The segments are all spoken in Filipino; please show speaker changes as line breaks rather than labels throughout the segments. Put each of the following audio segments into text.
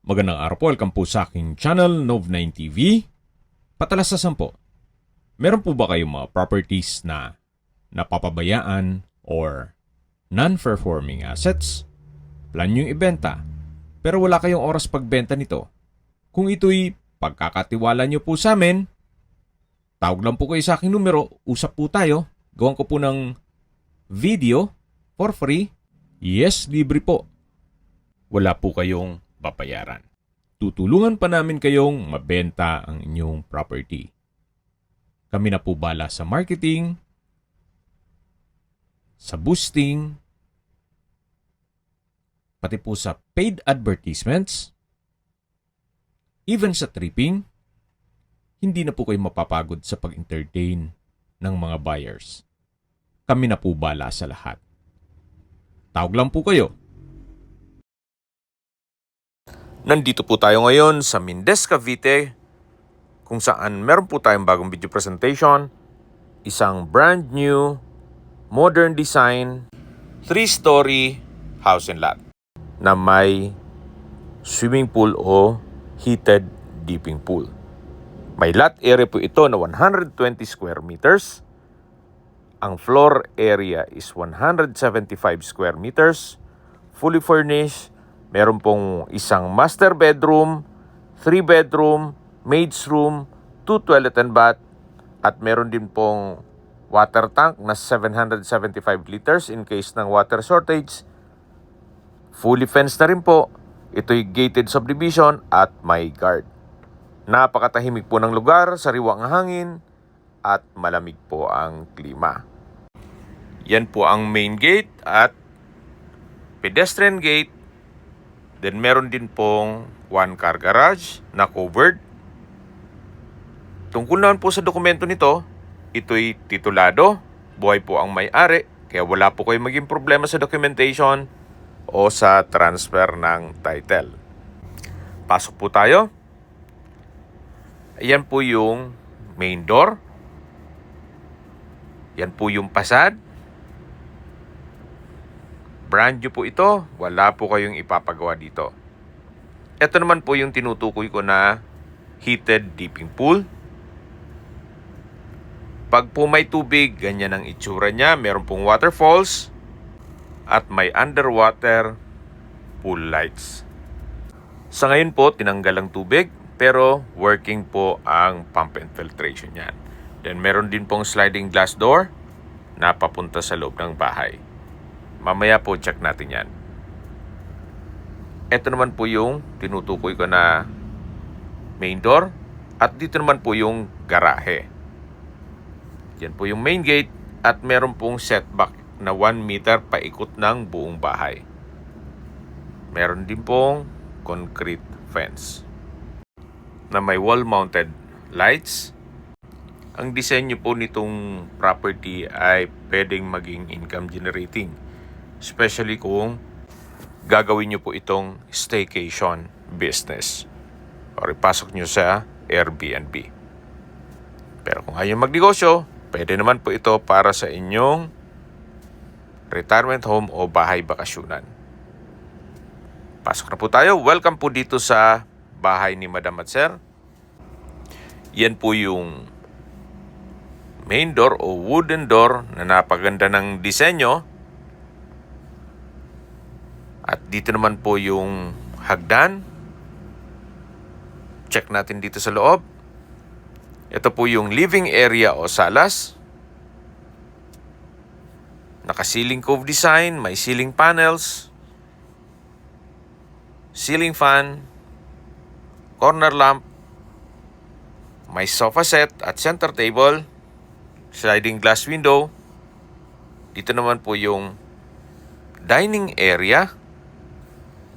Magandang araw po, welcome po sa aking channel, Nov9 TV. Patalasasan po, meron po ba kayong mga properties na napapabayaan or non-performing assets? Plan nyo ibenta, pero wala kayong oras pagbenta nito. Kung ito'y pagkakatiwala nyo po sa amin, tawag lang po kayo sa aking numero, usap po tayo, gawan ko po ng video for free. Yes, libre po. Wala po kayong babayaran. Tutulungan pa namin kayong mabenta ang inyong property. Kami na po bala sa marketing, sa boosting, pati po sa paid advertisements, even sa tripping. Hindi na po kayo mapapagod sa pag-entertain ng mga buyers. Kami na po bala sa lahat. Tawag lang po kayo. Nandito po tayo ngayon sa Mindez, Cavite, kung saan meron po tayong bagong video presentation. Isang brand new, modern design, 3-story house and lot na may swimming pool o heated dipping pool. May lot area po ito na 120 square meters. Ang floor area is 175 square meters. Fully furnished. Meron pong isang master bedroom, 3 bedroom, maid's room, 2 toilet and bath, at meron din pong water tank na 775 liters in case ng water shortage. Fully fenced na rin po. Ito'y gated subdivision at may guard. Napakatahimik po ng lugar, sariwa ang hangin, at malamig po ang klima. Yan po ang main gate at pedestrian gate. Then meron din pong 1-car garage na covered. Tungkol naman po sa dokumento nito, ito'y titulado, buhay po ang may-ari, kaya wala po kayong maging problema sa documentation o sa transfer ng title. Pasok po tayo. Ayan po yung main door. Yan po yung facade. Brand new po ito. Wala po kayong ipapagawa dito. Ito naman po yung tinutukoy ko na heated dipping pool. Pag po may tubig, ganyan ang itsura niya. Meron pong waterfalls at may underwater pool lights. Sa ngayon po, tinanggal ang tubig pero working po ang pump and filtration niyan. Then meron din pong sliding glass door na papunta sa loob ng bahay. Mamaya po check natin yan. Ito naman po yung tinutukoy ko na main door. At dito naman po yung garahe. Yan po yung main gate. At meron pong setback na 1 meter paikot ng buong bahay. Meron din pong concrete fence na may wall-mounted lights. Ang disenyo po nitong property ay pwedeng maging income generating. Especially kung gagawin nyo po itong staycation business or ipasok nyo sa Airbnb. Pero kung ayaw magnegosyo, pwede naman po ito para sa inyong retirement home o bahay bakasyonan. Pasok na po tayo. Welcome po dito sa bahay ni Madam at Sir. Yan po yung main door o wooden door na napaganda ng disenyo. At dito naman po yung hagdan. Check natin dito sa loob. Ito po yung living area o salas. Naka-ceiling cove design, may ceiling panels, ceiling fan, corner lamp, may sofa set at center table, sliding glass window. Dito naman po yung dining area.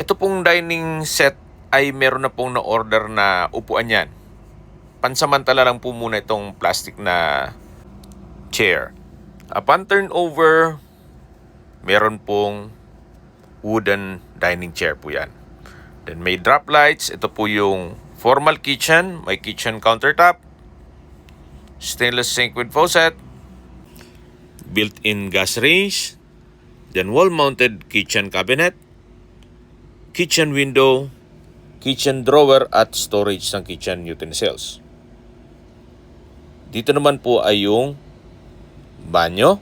Ito pong dining set ay meron na pong na-order na upuan yan. Pansamantala lang po muna itong plastic na chair. Upon turnover, meron pong wooden dining chair po yan. Then may drop lights. Ito po yung formal kitchen. May kitchen countertop. Stainless sink with faucet. Built-in gas range. Then wall-mounted kitchen cabinet. Kitchen window, kitchen drawer at storage ng kitchen utensils. Dito naman po ay yung banyo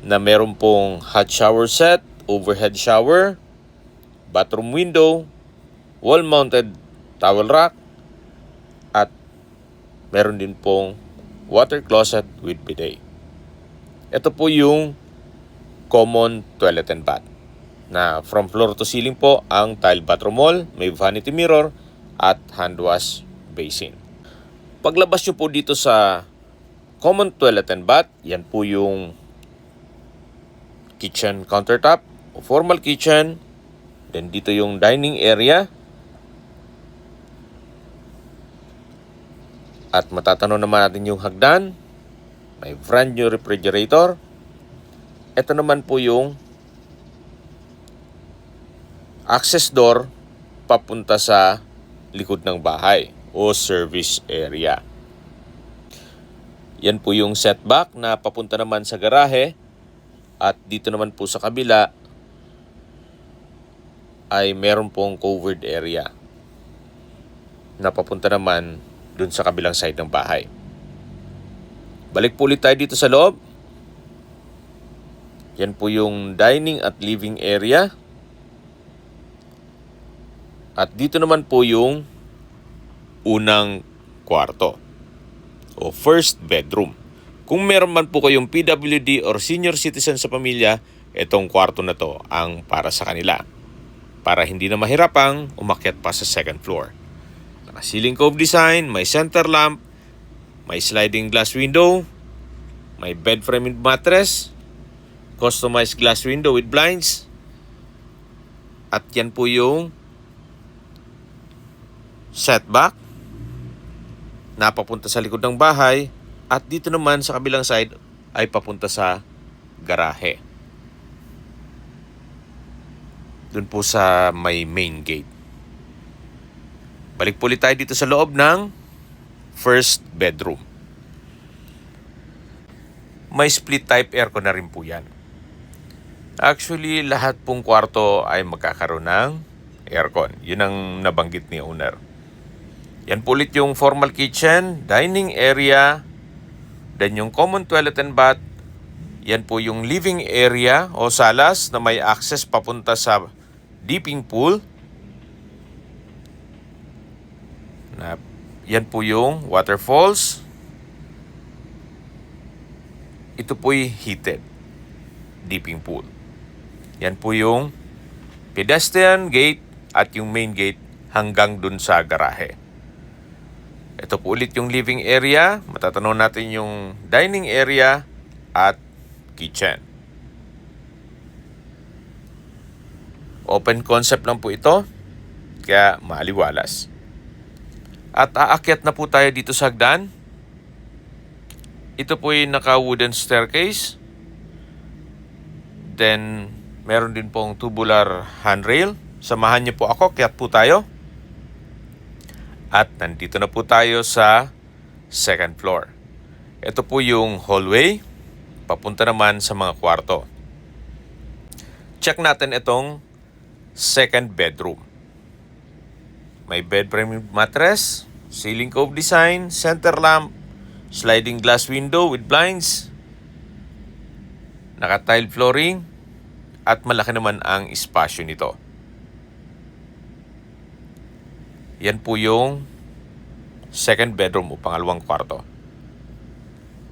na meron pong hot shower set, overhead shower, bathroom window, wall-mounted towel rack, at meron din pong water closet with bidet. Ito po yung common toilet and bath na from floor to ceiling po ang tile bathroom wall, may vanity mirror at hand wash basin. Paglabas nyo po dito sa common toilet and bath, yan po yung kitchen countertop o formal kitchen. Then dito yung dining area. At matatanong naman natin yung hagdan. May brand new refrigerator. Ito naman po yung access door papunta sa likod ng bahay o service area. Yan po yung setback na papunta naman sa garahe. At dito naman po sa kabila ay meron pong covered area na papunta naman dun sa kabilang side ng bahay. Balik po ulit tayo dito sa loob. Yan po yung dining at living area. At dito naman po yung unang kwarto o first bedroom. Kung meron man po kayong PWD or senior citizen sa pamilya, itong kwarto na to ang para sa kanila. Para hindi na mahirapang umakyat pa sa second floor. Naka-ceiling cove design, may center lamp, may sliding glass window, may bed frame and mattress, customized glass window with blinds. At yan po yung setback na papunta sa likod ng bahay. At dito naman sa kabilang side ay papunta sa garahe. Doon po sa may main gate. Balik po ulit tayo dito sa loob ng first bedroom. May split type aircon na rin po yan. Actually, lahat pong kwarto ay magkakaroon ng aircon. Yun ang nabanggit ni owner. Yan po ulit yung formal kitchen, dining area, then yung common toilet and bath. Yan po yung living area o salas na may access papunta sa dipping pool. Yan po yung waterfalls. Ito po'y heated dipping pool. Yan po yung pedestrian gate at yung main gate hanggang dun sa garahe. Ito po ulit yung living area. Matatanong natin yung dining area at kitchen. Open concept lang po ito, kaya maaliwalas. At aakyat na po tayo dito sa hagdan. Ito po yung naka-wooden staircase. Then, meron din pong tubular handrail. Samahan niyo po ako, kyat po tayo. At nandito na po tayo sa second floor. Ito po yung hallway, papunta naman sa mga kwarto. Check natin itong second bedroom. May bed frame mattress, ceiling cove design, center lamp, sliding glass window with blinds, naka-tile flooring, at malaki naman ang espasyo nito. Yan po yung second bedroom o pangalawang kwarto.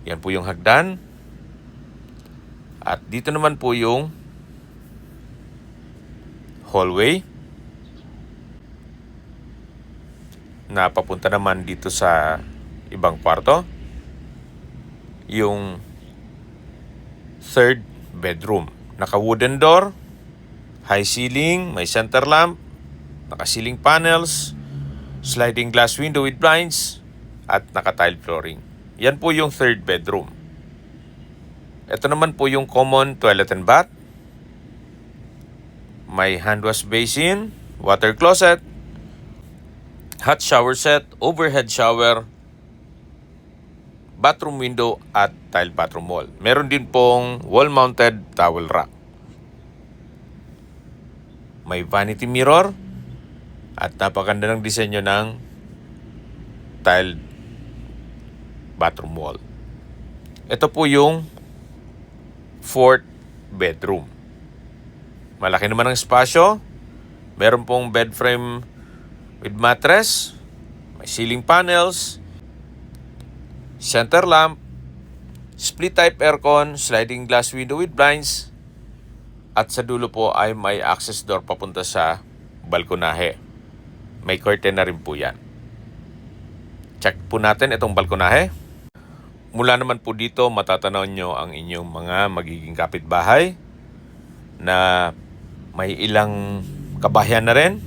Yan po yung hagdan. At dito naman po yung hallway na papunta naman dito sa ibang kwarto. Yung third bedroom. Naka-wooden door, high ceiling, may center lamp, naka-ceiling panels, sliding glass window with blinds, at naka-tile flooring. Yan po yung third bedroom. Ito naman po yung common toilet and bath. May hand wash basin, water closet, hot shower set, overhead shower, bathroom window, at tile bathroom wall. Meron din pong wall-mounted towel rack. May vanity mirror, At napakaganda ng disenyo ng tiled bathroom wall. Ito po yung fourth bedroom. Malaki naman ang espasyo. Meron pong bed frame with mattress. May ceiling panels. Center lamp. Split type aircon. Sliding glass window with blinds. At sa dulo po ay may access door papunta sa balkonahe. May curtain na rin po yan. Check po natin itong balkonahe. Mula naman po dito, matatanaw nyo ang inyong mga magiging kapitbahay na may ilang kabahayan na rin.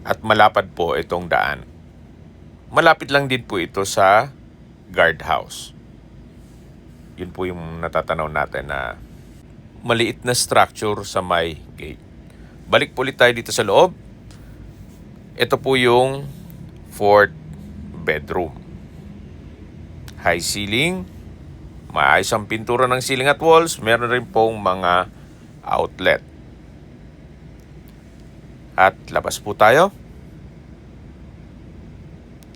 At malapad po itong daan. Malapit lang din po ito sa guardhouse. Yun po yung natatanaw natin na maliit na structure sa may gate. Balik po ulit tayo dito sa loob. Ito po yung fourth bedroom. High ceiling, maayos ang pintura ng ceiling at walls, meron rin pong mga outlet. At labas po tayo.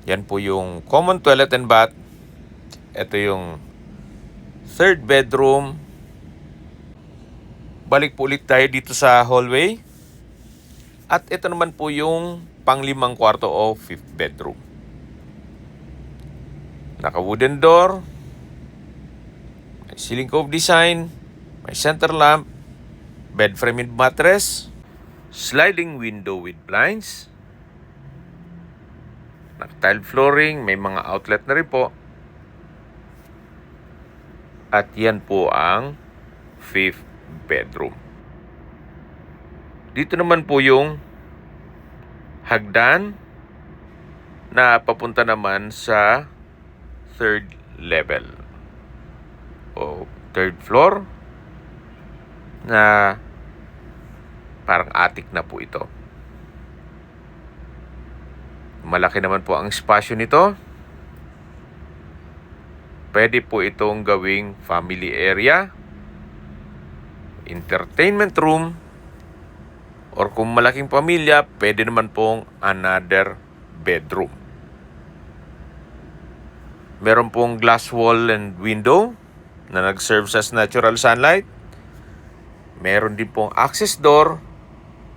Yan po yung common toilet and bath. Ito yung third bedroom. Balik po ulit tayo dito sa hallway. At ito naman po yung panglimang kwarto o fifth bedroom. Naka-wooden door, may ceiling cove design, may center lamp, bed frame with mattress, sliding window with blinds, naka-tile flooring, may mga outlet na rin po. At yan po ang fifth bedroom. Dito naman po yung hagdan na papunta naman sa third level o third floor na parang attic na po ito. Malaki naman po ang espasyo nito. Pwede po itong gawing family area, entertainment room, or kung malaking pamilya, pwede naman pong another bedroom. Meron pong glass wall and window na nag-serve as natural sunlight. Meron din pong access door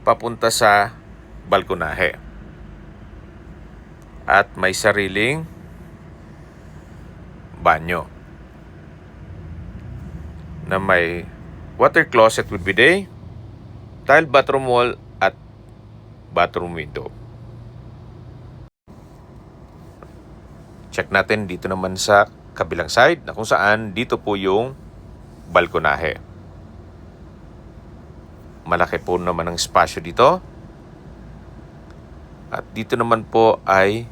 papunta sa balkonahe. At may sariling banyo na may water closet with bidet, tiled bathroom wall at bathroom window. Check natin dito naman sa kabilang side na kung saan dito po yung balkonahe. Malaki po naman ang espasyo dito. At dito naman po ay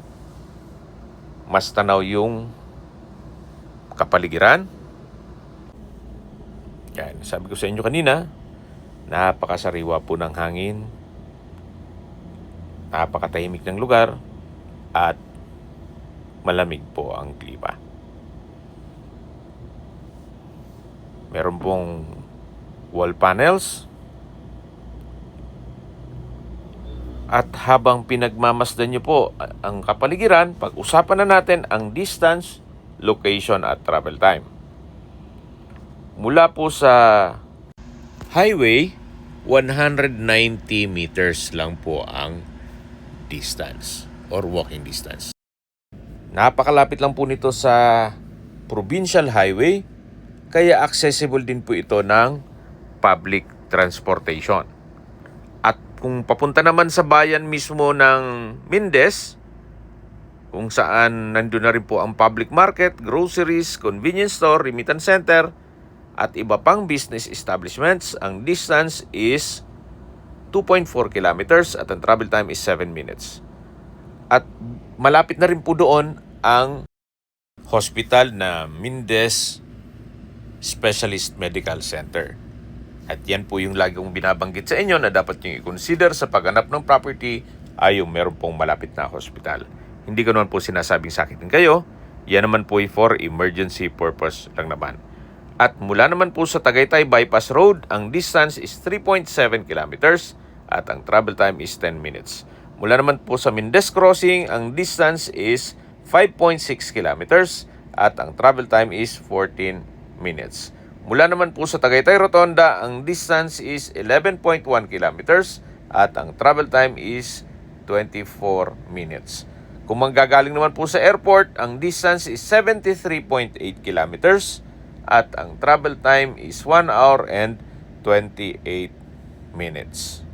mas tanaw yung kapaligiran. Yan, sabi ko sa inyo kanina, napakasariwa po ng hangin. Napakatahimik ng lugar at malamig po ang klima. Meron pong wall panels. At habang pinagmamasdan nyo po ang kapaligiran, pag-usapan na natin ang distance, location at travel time. Mula po sa highway, 190 meters lang po ang distance or walking distance. Napakalapit lang po nito sa provincial highway, kaya accessible din po ito ng public transportation. At kung papunta naman sa bayan mismo ng Mindez, kung saan nandun na rin po ang public market, groceries, convenience store, remittance center, at iba pang business establishments, ang distance is 2.4 kilometers at ang travel time is 7 minutes. At malapit na rin po doon ang hospital na Mindez Specialist Medical Center. At yan po yung lagi kong binabanggit sa inyo na dapat nyo i-consider sa paghanap ng property ay yung meron pong malapit na hospital. Hindi ko naman po sinasabing sakitin kayo. Yan naman po ay for emergency purpose lang naman. At mula naman po sa Tagaytay Bypass Road, ang distance is 3.7 kilometers at ang travel time is 10 minutes. Mula naman po sa Mendez Crossing, ang distance is 5.6 kilometers at ang travel time is 14 minutes. Mula naman po sa Tagaytay Rotonda, ang distance is 11.1 kilometers at ang travel time is 24 minutes. Kung manggagaling naman po sa airport, ang distance is 73.8 kilometers at ang travel time is 1 hour and 28 minutes.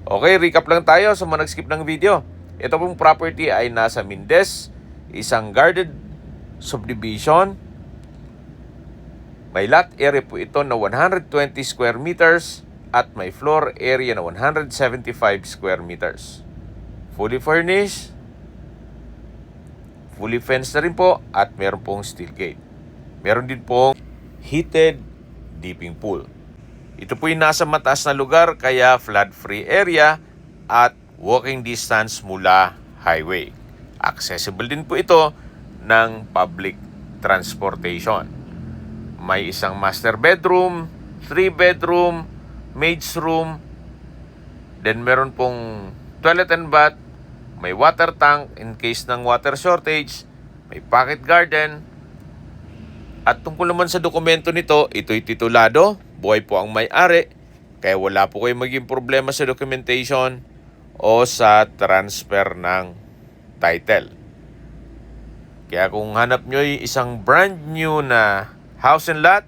Okay, recap lang tayo sa mga nag-skip ng video. Ito pong property ay nasa Mendez, isang guarded subdivision. May lot area po ito na 120 square meters at may floor area na 175 square meters. Fully furnished, fully fenced na rin po at meron pong steel gate. Meron din pong heated dipping pool. Ito po yung nasa mataas na lugar kaya flood-free area at walking distance mula highway. Accessible din po ito ng public transportation. May isang master bedroom, 3 bedroom, maid's room, then meron pong toilet and bath, may water tank in case ng water shortage, may pocket garden. At tungkol naman sa dokumento nito, ito'y titulado, buhay po ang may-ari, kaya wala po kayong maging problema sa documentation o sa transfer ng title. Kaya kung hanap nyo yung isang brand new na house and lot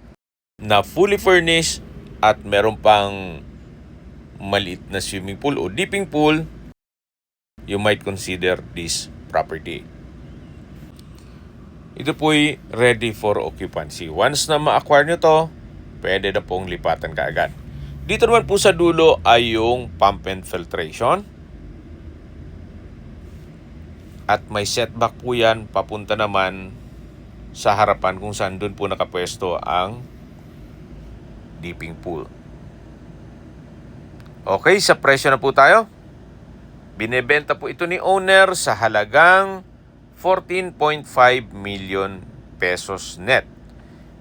na fully furnished at meron pang maliit na swimming pool o dipping pool, you might consider this property. Ito po'y ready for occupancy. Once na ma-acquire nyo to, pwede na pong lipatan kaagad. Dito naman po sa dulo ay yung pump and filtration. At may setback po yan papunta naman sa harapan kung saan doon po nakapwesto ang dipping pool. Okay, sa presyo na po tayo. Binebenta po ito ni owner sa halagang 14.5 million pesos net.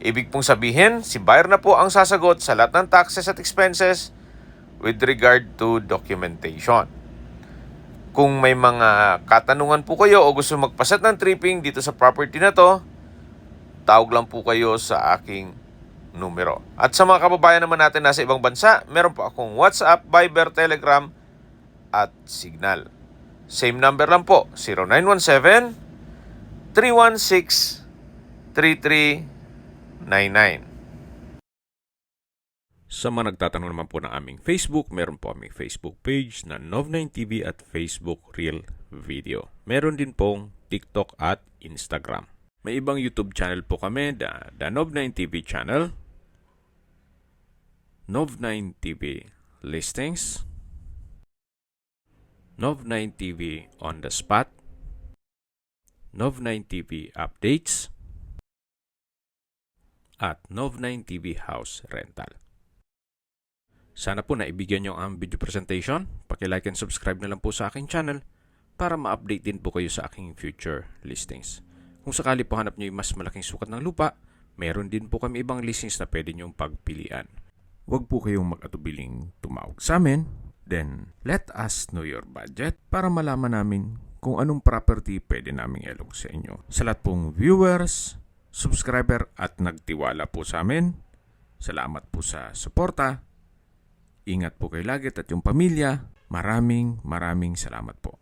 Ibig pong sabihin, si buyer na po ang sasagot sa lahat ng taxes at expenses with regard to documentation. Kung may mga katanungan po kayo o gusto magpaset ng tripping dito sa property na to, tawag lang po kayo sa aking numero. At sa mga kababayan naman natin nasa ibang bansa, meron po akong WhatsApp, Viber, Telegram at Signal. Same number lang po, 0917-316-3399. Sa mga nagtatanong naman po ng aming Facebook, meron po aming Facebook page na Nov9TV at Facebook Real Video. Meron din pong TikTok at Instagram. May ibang YouTube channel po kami, the Nov9TV channel, Nov9TV Listings, Nov9TV On The Spot, Nov9TV Updates, at Nov9TV House Rental. Sana po naibigyan nyo ang video presentation. Paki-like and subscribe na lang po sa aking channel para ma-update din po kayo sa aking future listings. Kung sakali po hanap nyo yung mas malaking sukat ng lupa, meron din po kami ibang listings na pwede nyong pagpilian. Huwag po kayong mag-atubiling tumawag sa amin. Then, let us know your budget para malaman namin kung anong property pwede naming ilog sa inyo. Sa lahat pong viewers, subscriber at nagtiwala po sa amin, salamat po sa suporta. Ingat po kayo lagi at yung pamilya. Maraming salamat po.